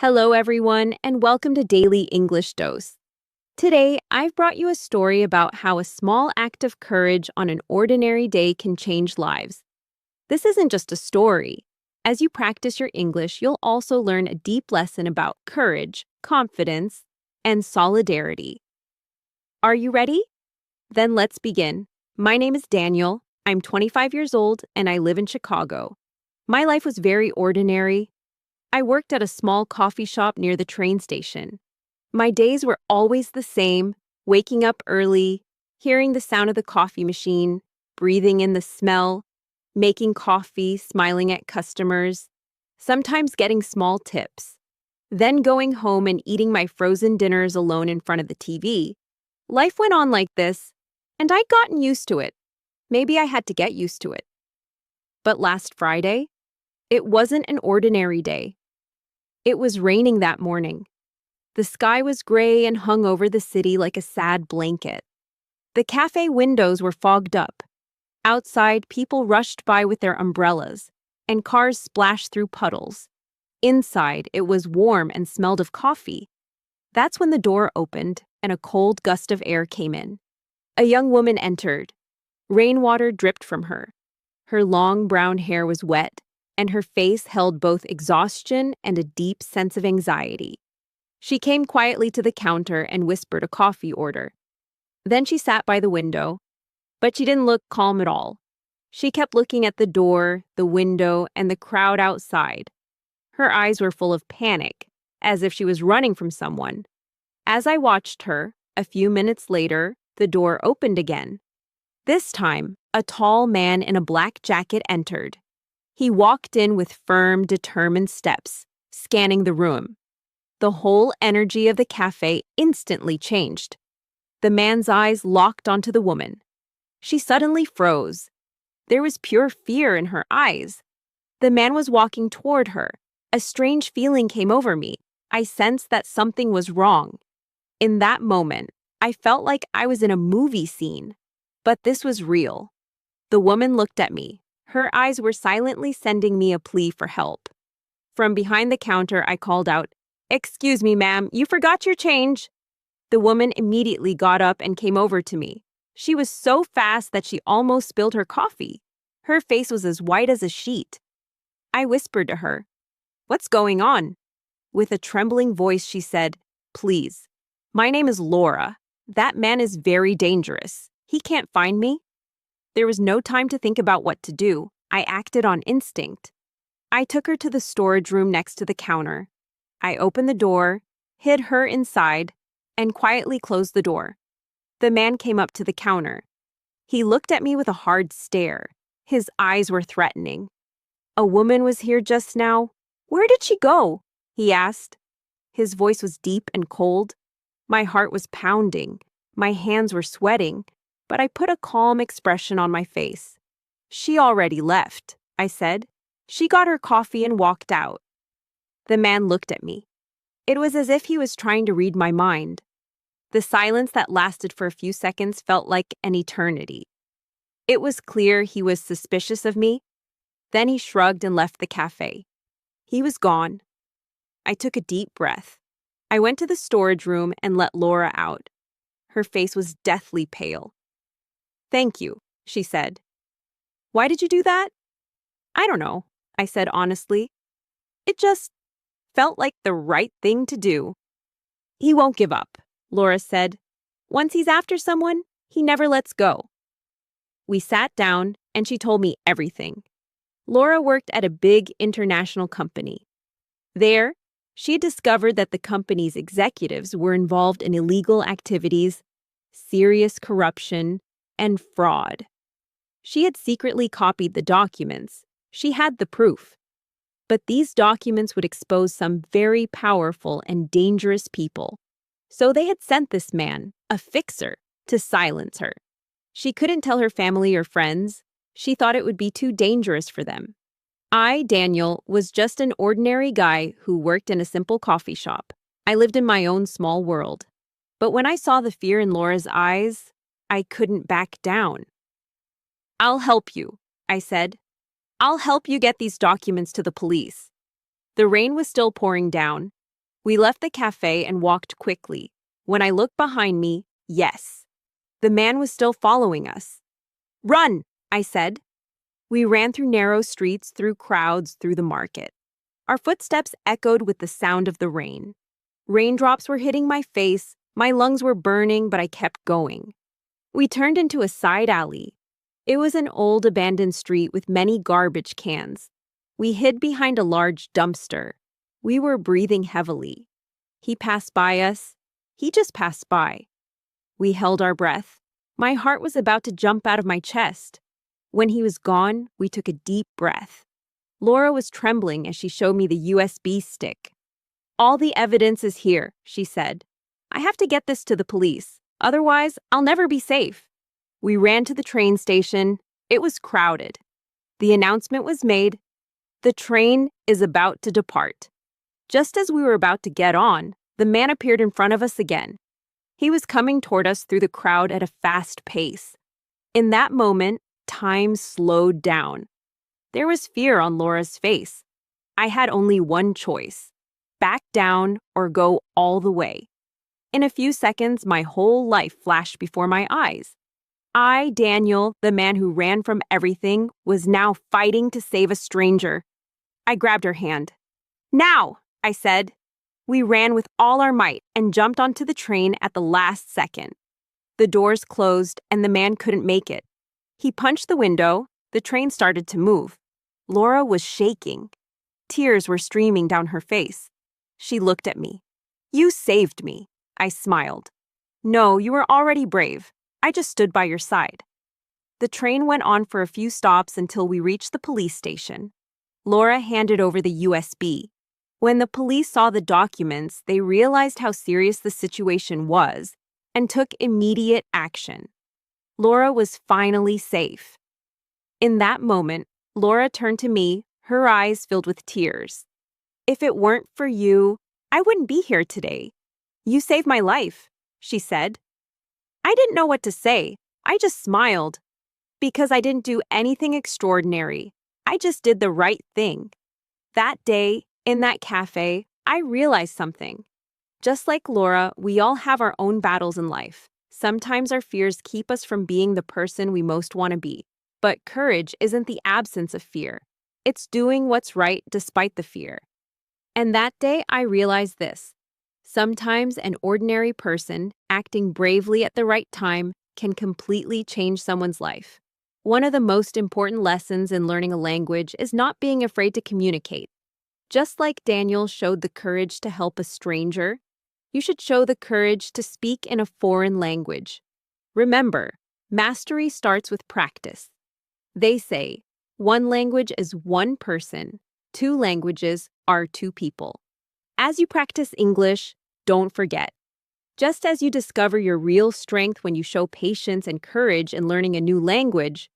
Hello, everyone, and welcome to Daily English Dose. Today, I've brought you a story about how a small act of courage on an ordinary day can change lives. This isn't just a story. As you practice your English, you'll also learn a deep lesson about courage, confidence, and solidarity. Are you ready? Then let's begin. My name is Daniel. I'm 25 years old, and I live in Chicago. My life was very ordinary. I worked at a small coffee shop near the train station. My days were always the same, waking up early, hearing the sound of the coffee machine, breathing in the smell, making coffee, smiling at customers, sometimes getting small tips, then going home and eating my frozen dinners alone in front of the TV. Life went on like this, and I'd gotten used to it. Maybe I had to get used to it. But last Friday, it wasn't an ordinary day. It was raining that morning. The sky was gray and hung over the city like a sad blanket. The cafe windows were fogged up. Outside, people rushed by with their umbrellas, and cars splashed through puddles. Inside, it was warm and smelled of coffee. That's when the door opened and a cold gust of air came in. A young woman entered. Rainwater dripped from her. Her long brown hair was wet, and her face held both exhaustion and a deep sense of anxiety. She came quietly to the counter and whispered a coffee order. Then she sat by the window, but she didn't look calm at all. She kept looking at the door, the window, and the crowd outside. Her eyes were full of panic, as if she was running from someone. As I watched her, a few minutes later, the door opened again. This time, a tall man in a black jacket entered. He walked in with firm, determined steps, scanning the room. The whole energy of the cafe instantly changed. The man's eyes locked onto the woman. She suddenly froze. There was pure fear in her eyes. The man was walking toward her. A strange feeling came over me. I sensed that something was wrong. In that moment, I felt like I was in a movie scene. But this was real. The woman looked at me. Her eyes were silently sending me a plea for help. From behind the counter, I called out, "Excuse me, ma'am, you forgot your change." The woman immediately got up and came over to me. She was so fast that she almost spilled her coffee. Her face was as white as a sheet. I whispered to her, "What's going on?" With a trembling voice, she said, "Please, my name is Laura. That man is very dangerous. He can't find me." There was no time to think about what to do. I acted on instinct. I took her to the storage room next to the counter. I opened the door, hid her inside, and quietly closed the door. The man came up to the counter. He looked at me with a hard stare. His eyes were threatening. "A woman was here just now. Where did she go?" he asked. His voice was deep and cold. My heart was pounding. My hands were sweating, but I put a calm expression on my face. "She already left," I said. "She got her coffee and walked out." The man looked at me. It was as if he was trying to read my mind. The silence that lasted for a few seconds felt like an eternity. It was clear he was suspicious of me. Then he shrugged and left the cafe. He was gone. I took a deep breath. I went to the storage room and let Laura out. Her face was deathly pale. "Thank you," she said. "Why did you do that?" "I don't know," I said honestly. "It just felt like the right thing to do." "He won't give up," Laura said. "Once he's after someone, he never lets go." We sat down, and she told me everything. Laura worked at a big international company. There, she discovered that the company's executives were involved in illegal activities, serious corruption, and fraud. She had secretly copied the documents. She had the proof. But these documents would expose some very powerful and dangerous people. So they had sent this man, a fixer, to silence her. She couldn't tell her family or friends. She thought it would be too dangerous for them. I, Daniel, was just an ordinary guy who worked in a simple coffee shop. I lived in my own small world. But when I saw the fear in Laura's eyes, I couldn't back down. "I'll help you," I said. "I'll help you get these documents to the police." The rain was still pouring down. We left the cafe and walked quickly. When I looked behind me, yes, the man was still following us. Run, I said. We ran through narrow streets, through crowds, through the market. Our footsteps echoed with the sound of the rain. Raindrops were hitting my face, my lungs were burning, but I kept going. We turned into a side alley. It was an old abandoned street with many garbage cans. We hid behind a large dumpster. We were breathing heavily. He passed by us. He just passed by. We held our breath. My heart was about to jump out of my chest. When he was gone, we took a deep breath. Laura was trembling as she showed me the USB stick. All the evidence is here, she said. I have to get this to the police. Otherwise, I'll never be safe. We ran to the train station. It was crowded. The announcement was made. The train is about to depart. Just as we were about to get on, the man appeared in front of us again. He was coming toward us through the crowd at a fast pace. In that moment, time slowed down. There was fear on Laura's face. I had only one choice: back down or go all the way. In a few seconds, my whole life flashed before my eyes. I, Daniel, the man who ran from everything, was now fighting to save a stranger. I grabbed her hand. Now, I said. We ran with all our might and jumped onto the train at the last second. The doors closed and the man couldn't make it. He punched the window. The train started to move. Laura was shaking. Tears were streaming down her face. She looked at me. You saved me. I smiled. No, you were already brave. I just stood by your side. The train went on for a few stops until we reached the police station. Laura handed over the USB. When the police saw the documents, they realized how serious the situation was and took immediate action. Laura was finally safe. In that moment, Laura turned to me, her eyes filled with tears. If it weren't for you, I wouldn't be here today. You saved my life, she said. I didn't know what to say. I just smiled. Because I didn't do anything extraordinary. I just did the right thing. That day, in that cafe, I realized something. Just like Laura, we all have our own battles in life. Sometimes our fears keep us from being the person we most want to be. But courage isn't the absence of fear. It's doing what's right despite the fear. And that day, I realized this. Sometimes an ordinary person acting bravely at the right time can completely change someone's life. One of the most important lessons in learning a language is not being afraid to communicate. Just like Daniel showed the courage to help a stranger, you should show the courage to speak in a foreign language. Remember, mastery starts with practice. They say, one language is one person, two languages are two people. As you practice English, don't forget. Just as you discover your real strength when you show patience and courage in learning a new language,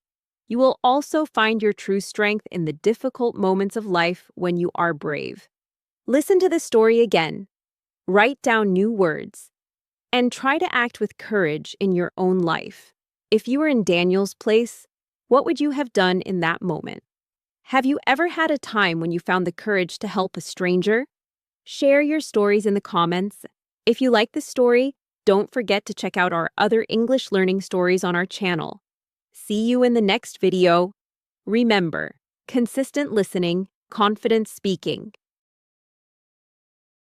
you will also find your true strength in the difficult moments of life when you are brave. Listen to the story again. Write down new words. And try to act with courage in your own life. If you were in Daniel's place, what would you have done in that moment? Have you ever had a time when you found the courage to help a stranger? Share your stories in the comments. If you like this story, don't forget to check out our other English learning stories on our channel. See you in the next video. Remember, consistent listening, confident speaking.